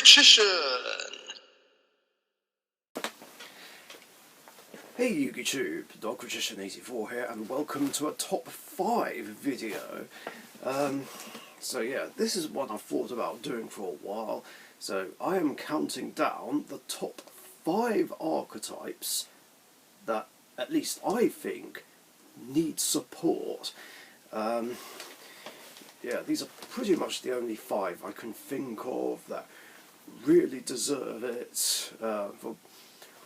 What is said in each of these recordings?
Magician! Hey YouTube, Magician84 here, and welcome to a top 5 video. So yeah, this is one I've thought about doing for a while. So I am counting down the top 5 archetypes that, at least I think, need support. Yeah, these are pretty much the only 5 I can think of that really deserve it, for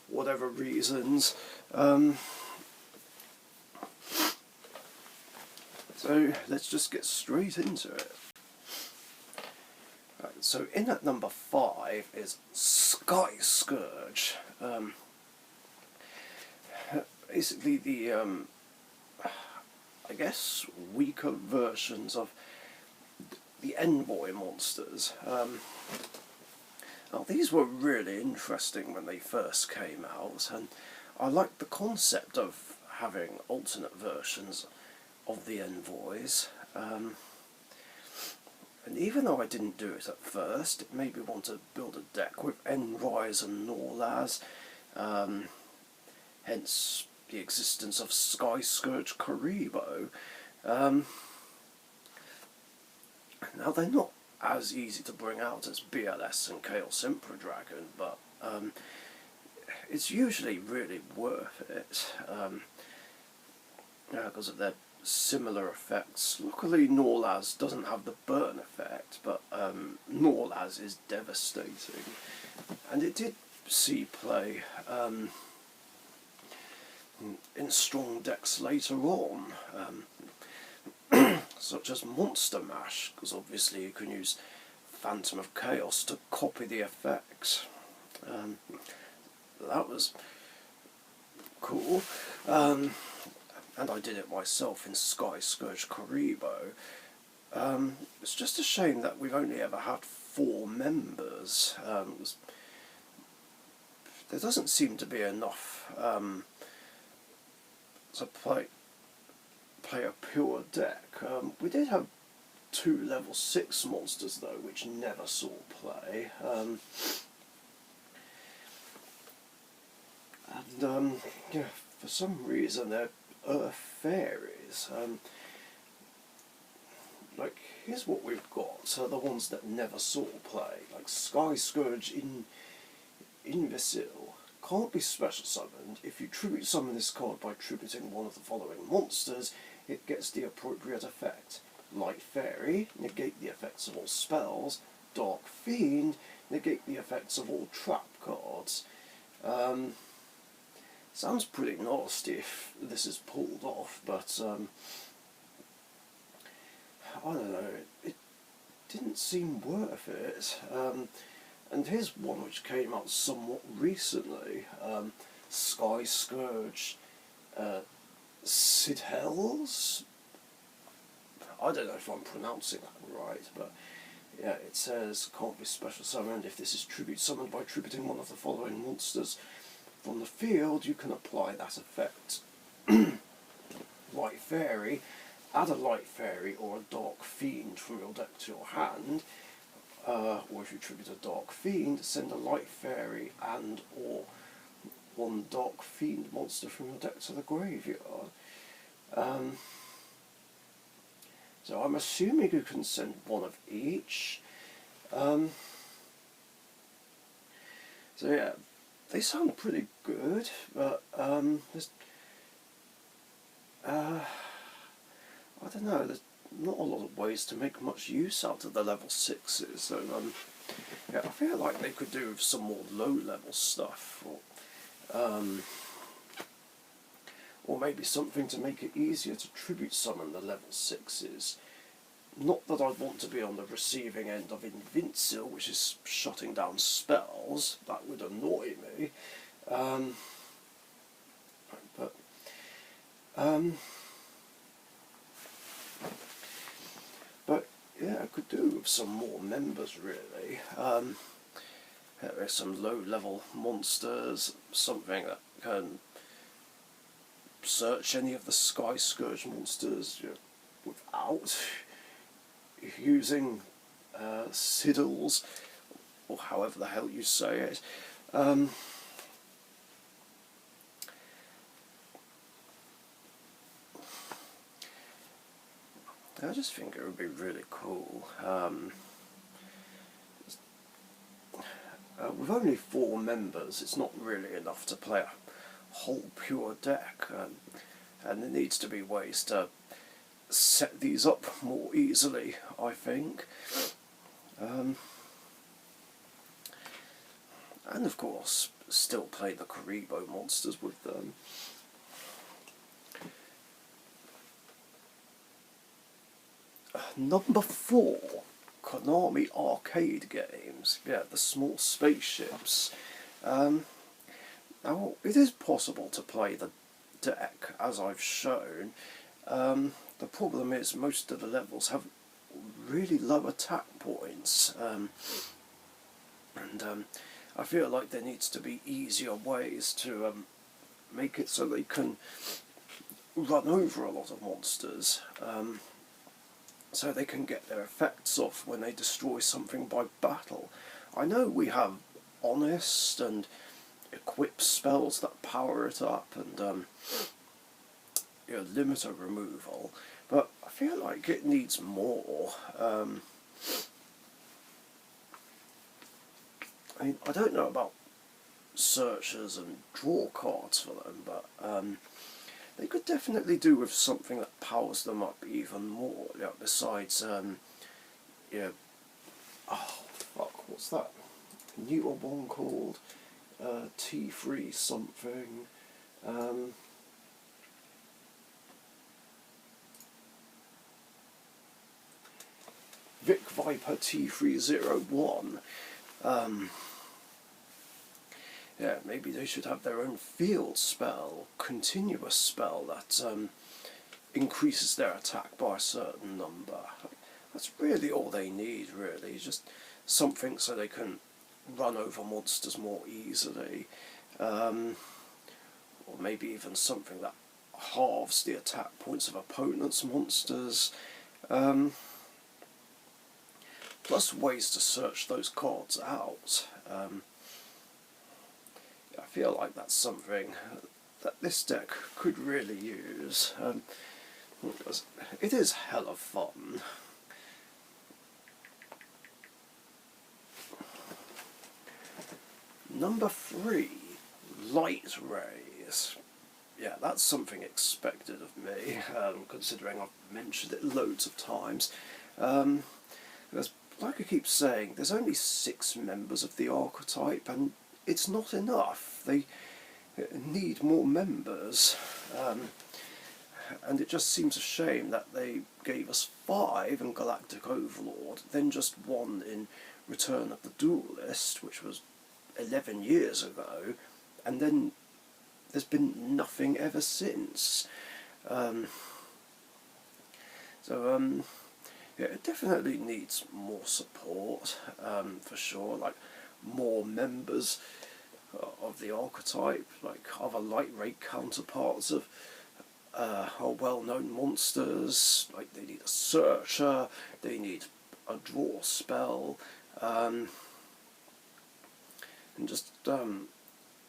whatever reasons. So let's just get straight into it. Right, so in at number 5 is Scourge. Basically the, I guess, weaker versions of the envoy monsters. Now these were really interesting when they first came out, and I liked the concept of having alternate versions of the envoys. And even though I didn't do it at first, it made me want to build a deck with Enrise and Norlaz, hence the existence of Scourge Karibo. Now they're not as easy to bring out as BLS and Chaos Emperor Dragon, but it's usually really worth it, because of their similar effects. Luckily Norlaz doesn't have the burn effect, but Norlaz is devastating, and it did see play in strong decks later on, such as Monster Mash, because obviously you can use Phantom of Chaos to copy the effects. That was cool, and I did it myself in Scourge Karibo. It's just a shame that we've only ever had 4 members. There doesn't seem to be enough to play a pure deck. We did have 2 level 6 monsters though, which never saw play. Yeah, for some reason they're Earth Fairies. Like, here's what we've got. So the ones that never saw play, like Scourge Imbecile. Can't be special summoned. If you tribute summon this card by tributing one of the following monsters, it gets the appropriate effect. Light Fairy, negate the effects of all spells. Dark Fiend, negate the effects of all trap cards. Sounds pretty nasty if this is pulled off, but I don't know, it didn't seem worth it. And here's one which came out somewhat recently, Scourge Sidhells? I don't know if I'm pronouncing that right, but yeah, it says can't be special summoned. If this is tribute summoned by tributing one of the following monsters from the field, you can apply that effect. Light Fairy, add a Light Fairy or a Dark Fiend from your deck to your hand. Or if you tribute a Dark Fiend, send a Light Fairy and or 1 Dark Fiend monster from your deck to the graveyard. So I'm assuming you can send 1 of each. So yeah, they sound pretty good, but there's, I don't know, there's not a lot of ways to make much use out of the level 6s, so yeah, I feel like they could do with some more low-level stuff, or maybe something to make it easier to tribute summon the level 6s. Not that I'd want to be on the receiving end of Invincible, which is shutting down spells. That would annoy me. But yeah, I could do with some more members really. There's some low-level monsters, something that can search any of the Scourge monsters, you know, without using Sidhells, or however the hell you say it. I just think it would be really cool. With only 4 members, it's not really enough to play a whole pure deck, and there needs to be ways to set these up more easily, I think. And of course, still play the Karibo monsters with them. Number 4, Konami arcade games. Yeah, the small spaceships. Now, it is possible to play the deck, as I've shown. The problem is most of the levels have really low attack points, and I feel like there needs to be easier ways to make it so they can run over a lot of monsters, so they can get their effects off when they destroy something by battle. I know we have Honest and equip spells that power it up, and limiter removal, but I feel like it needs more. I mean, I don't know about searchers and draw cards for them, but they could definitely do with something that powers them up even more. Besides, oh fuck, what's that newer one called? T3 something. Vic Viper T301. Yeah, maybe they should have their own field spell, continuous spell that increases their attack by a certain number. That's really all they need, really, just something so they can run over monsters more easily, or maybe even something that halves the attack points of opponents' monsters. Plus ways to search those cards out. I feel like that's something that this deck could really use. It is hella fun. Number 3, Light Rays. Yeah, that's something expected of me, considering I've mentioned it loads of times. Because, like I keep saying, there's only 6 members of the archetype, and it's not enough. They need more members, and it just seems a shame that they gave us 5 in Galactic Overlord, then just 1 in Return of the Duelist, which was 11 years ago, and then there's been nothing ever since. Yeah, it definitely needs more support, for sure, like more members of the archetype, like other light ray counterparts of well-known monsters. Like they need a searcher, they need a draw spell, and just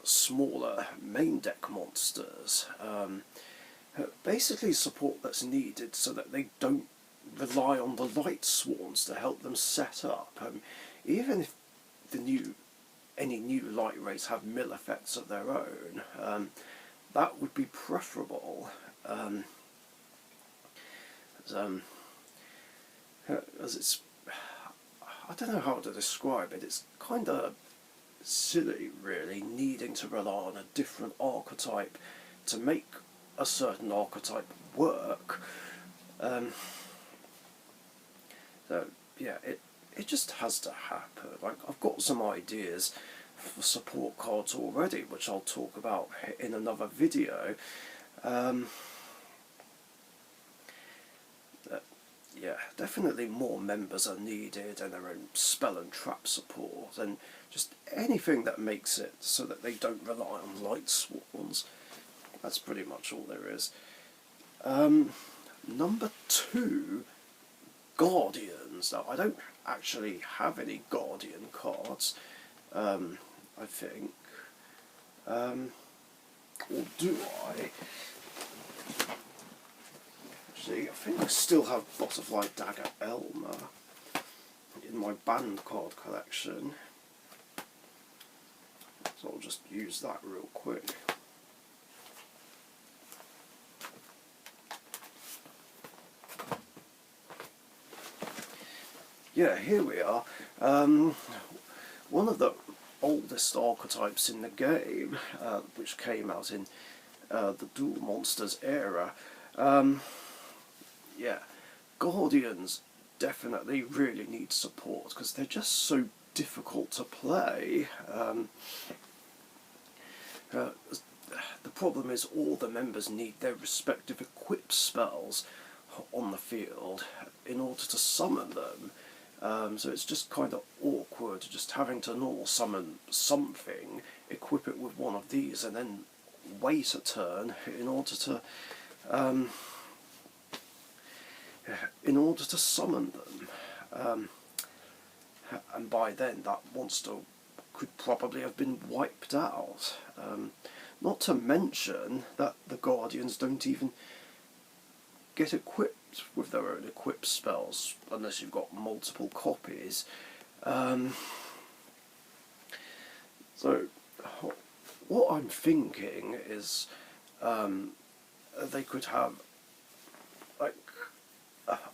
smaller main deck monsters. Basically support that's needed so that they don't rely on the light swarms to help them set up. Even if any new light rays have mill effects of their own, that would be preferable. As it's, I don't know how to describe it. It's kind of silly, really, needing to rely on a different archetype to make a certain archetype work. So yeah, it just has to happen. Like, I've got some ideas for support cards already, which I'll talk about in another video. Yeah, definitely more members are needed, and their own spell and trap support, and just anything that makes it so that they don't rely on light swarms. That's pretty much all there is. Number 2, Guardians. Now, I don't actually have any Guardian cards, I think. Or do I? Actually, I think I still have Butterfly Dagger Elmer in my banned card collection. So I'll just use that real quick. Yeah, here we are. One of the oldest archetypes in the game, which came out in the Duel Monsters era. Yeah, Guardians definitely really need support because they're just so difficult to play. The problem is all the members need their respective equip spells on the field in order to summon them. So it's just kind of awkward just having to normal summon something, equip it with one of these, and then wait a turn in order to summon them. And by then that monster could probably have been wiped out. Not to mention that the Guardians don't even get equipped with their own equip spells unless you've got multiple copies. So what I'm thinking is they could have like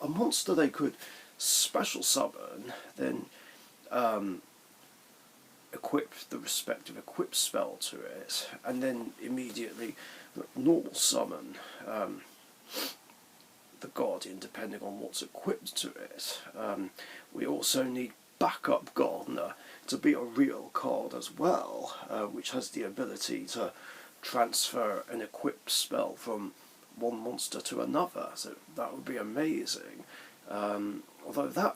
a monster they could special summon, then equip the respective equip spell to it, and then immediately normal summon the Guardian depending on what's equipped to it. We also need Backup Gardener to be a real card as well, which has the ability to transfer an equipped spell from one monster to another, so that would be amazing. Although that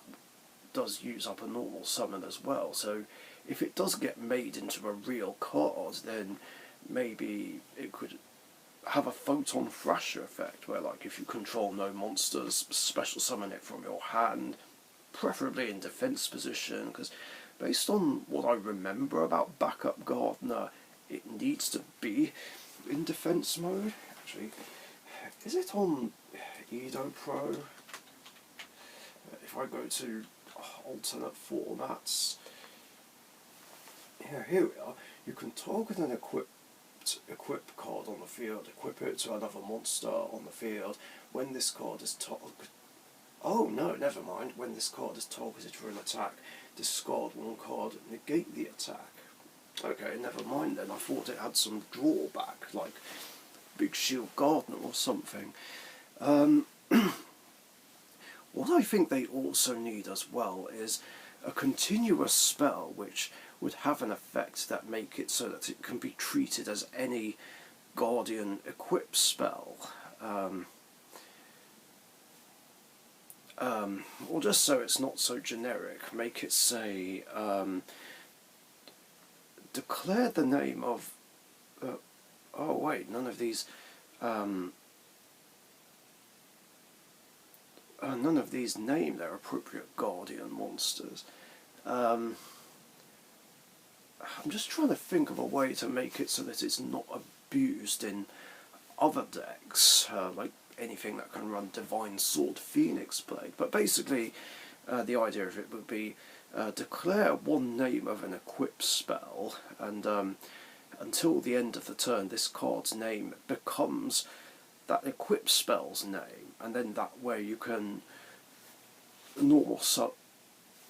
does use up a normal summon as well, so if it does get made into a real card, then maybe it could have a Photon Thrasher effect, where like if you control no monsters, special summon it from your hand, preferably in defense position, because based on what I remember about Backup Gardener, it needs to be in defense mode. Actually, is it on Edo Pro? If I go to alternate formats, yeah, here we are. You can target an equip card on the field, equip it to another monster on the field. When this card is targeted, oh no, never mind. When this card is targeted for an attack, discard one card, negate the attack. Okay, never mind then. I thought it had some drawback, like Big Shield Gardener or something. What I think they also need as well is a continuous spell which would have an effect that make it so that it can be treated as any Guardian equip spell. Or just so it's not so generic, make it say, declare the name of, oh wait, none of these name their appropriate Guardian monsters. I'm just trying to think of a way to make it so that it's not abused in other decks, like anything that can run Divine Sword Phoenix Blade. But basically, the idea of it would be declare one name of an equip spell, and until the end of the turn, this card's name becomes that equip spell's name, and then that way you can normal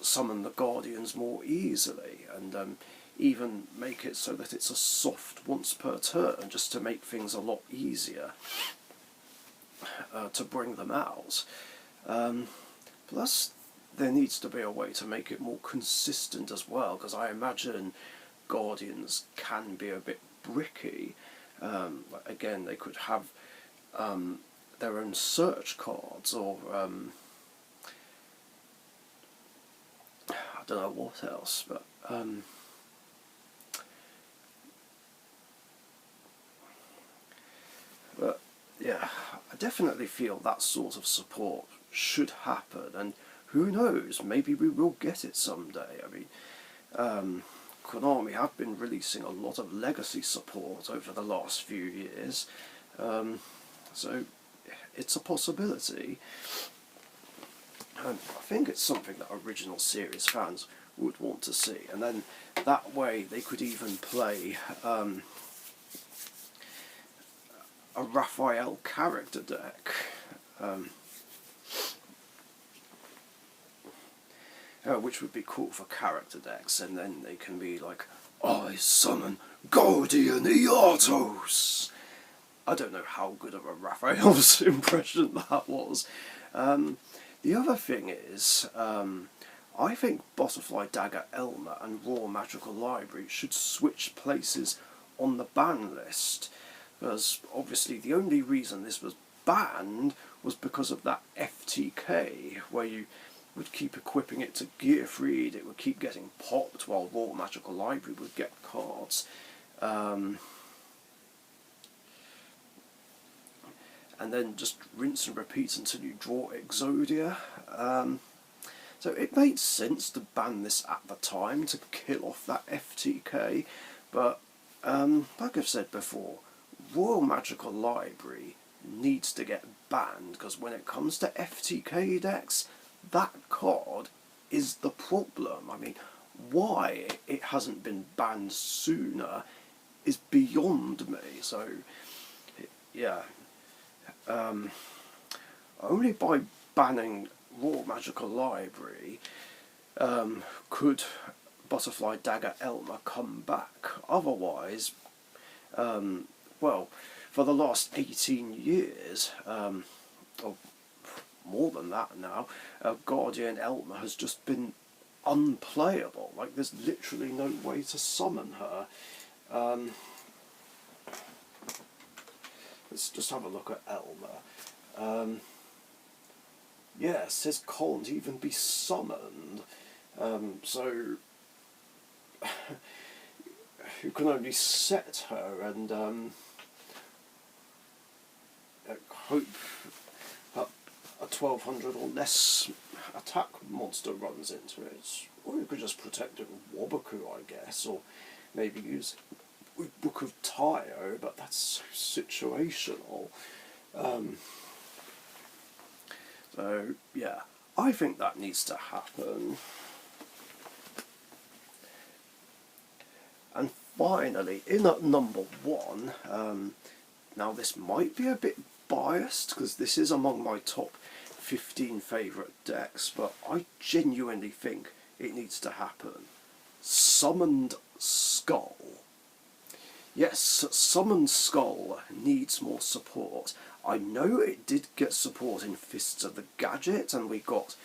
summon the Guardians more easily, and even make it so that it's a soft once per turn, just to make things a lot easier to bring them out. Plus, there needs to be a way to make it more consistent as well, because I imagine Guardians can be a bit bricky. Again, they could have their own search cards, or I don't know what else, but yeah, I definitely feel that sort of support should happen, and who knows, maybe we will get it someday. I mean, Konami have been releasing a lot of legacy support over the last few years, so it's a possibility. And I think it's something that original series fans would want to see, and then that way they could even play a Raphael character deck. Which would be cool for character decks, and then they can be like, I summon Guardian Eatos! I don't know how good of a Raphael's impression that was. The other thing is, I think Butterfly Dagger Elmer and Raw Magical Library should switch places on the ban list, because obviously the only reason this was banned was because of that FTK, where you would keep equipping it to Gearfried, it would keep getting popped while Raw Magical Library would get cards. And then just rinse and repeat until you draw Exodia. So it made sense to ban this at the time to kill off that FTK, but like I've said before, Royal Magical Library needs to get banned, because when it comes to FTK decks, that card is the problem. I mean, why it hasn't been banned sooner is beyond me. So, yeah. Only by banning Raw Magical Library could Butterfly Dagger Elmer come back. Otherwise, well, for the last 18 years, or more than that now, Guardian Elmer has just been unplayable. Like, there's literally no way to summon her. Let's just have a look at Elmer. Yeah, it says can't even be summoned. So you can only set her and hope that a 1200 or less attack monster runs into it. Or you could just protect it with Wabaku, I guess, or maybe use Book of Taio, but that's so situational. So, yeah, I think that needs to happen. And finally, in at number 1, now this might be a bit biased, because this is among my top 15 favourite decks, but I genuinely think it needs to happen. Summoned Skull. Yes, Summoned Skull needs more support. I know it did get support in Fists of the Gadget, and we got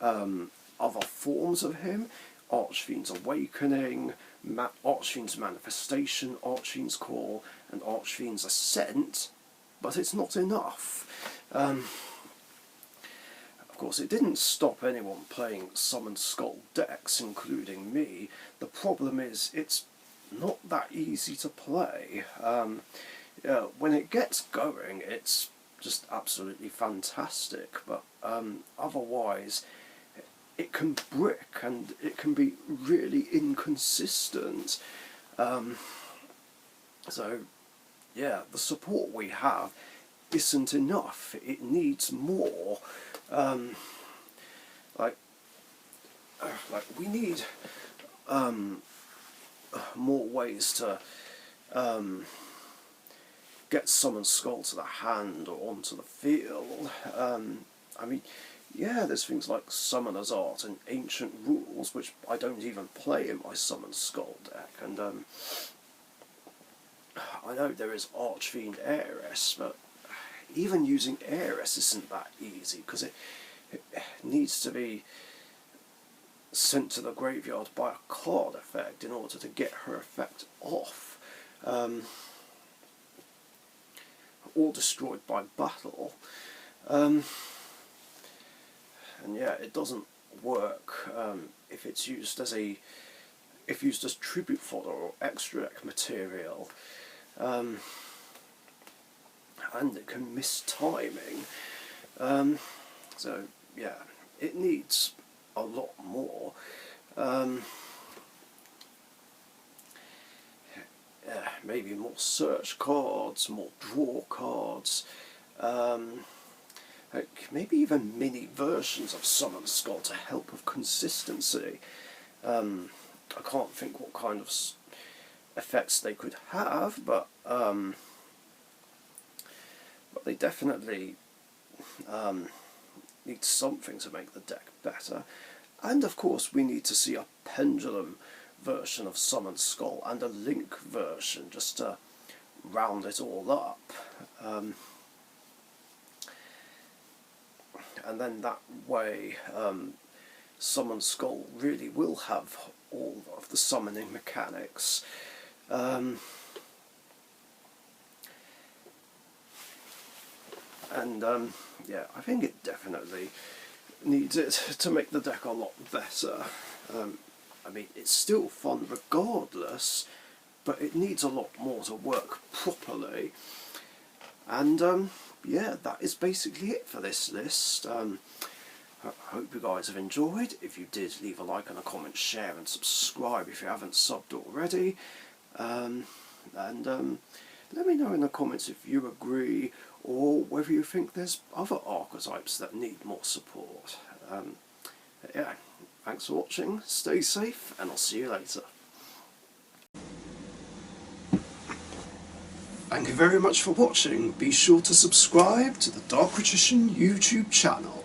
other forms of him. Archfiend's Awakening, Archfiend's Manifestation, Archfiend's Call, and Archfiend's Ascent, but it's not enough. Of course, it didn't stop anyone playing Summoned Skull decks, including me. The problem is, it's not that easy to play. When it gets going, it's just absolutely fantastic, but otherwise it can brick and it can be really inconsistent. So yeah, the support we have isn't enough. It needs more. Like we need more ways to get Summoned Skull to the hand or onto the field. I mean, yeah, there's things like Summoner's Art and Ancient Rules, which I don't even play in my Summoned Skull deck, and I know there is Archfiend Heiress, but even using Heiress isn't that easy, because it needs to be sent to the graveyard by a card effect in order to get her effect off, or destroyed by battle. And yeah, it doesn't work if it's used as tribute fodder or extra deck material, and it can miss timing. So yeah, it needs a lot more. Yeah, maybe more search cards, more draw cards, like maybe even mini versions of Summon Skull to help with consistency. I can't think what kind of effects they could have, but they definitely need something to make the deck better. And of course we need to see a pendulum version of Summon Skull and a Link version just to round it all up. And then that way Summon Skull really will have all of the summoning mechanics. Yeah, I think it definitely needs it to make the deck a lot better. I mean, it's still fun regardless, but it needs a lot more to work properly. And yeah, that is basically it for this list. I hope you guys have enjoyed. If you did, leave a like and a comment, share and subscribe if you haven't subbed already. Let me know in the comments if you agree or whether you think there's other archetypes that need more support. Yeah, thanks for watching, stay safe, and I'll see you later. Thank you very much for watching. Be sure to subscribe to the Dark Magician YouTube channel.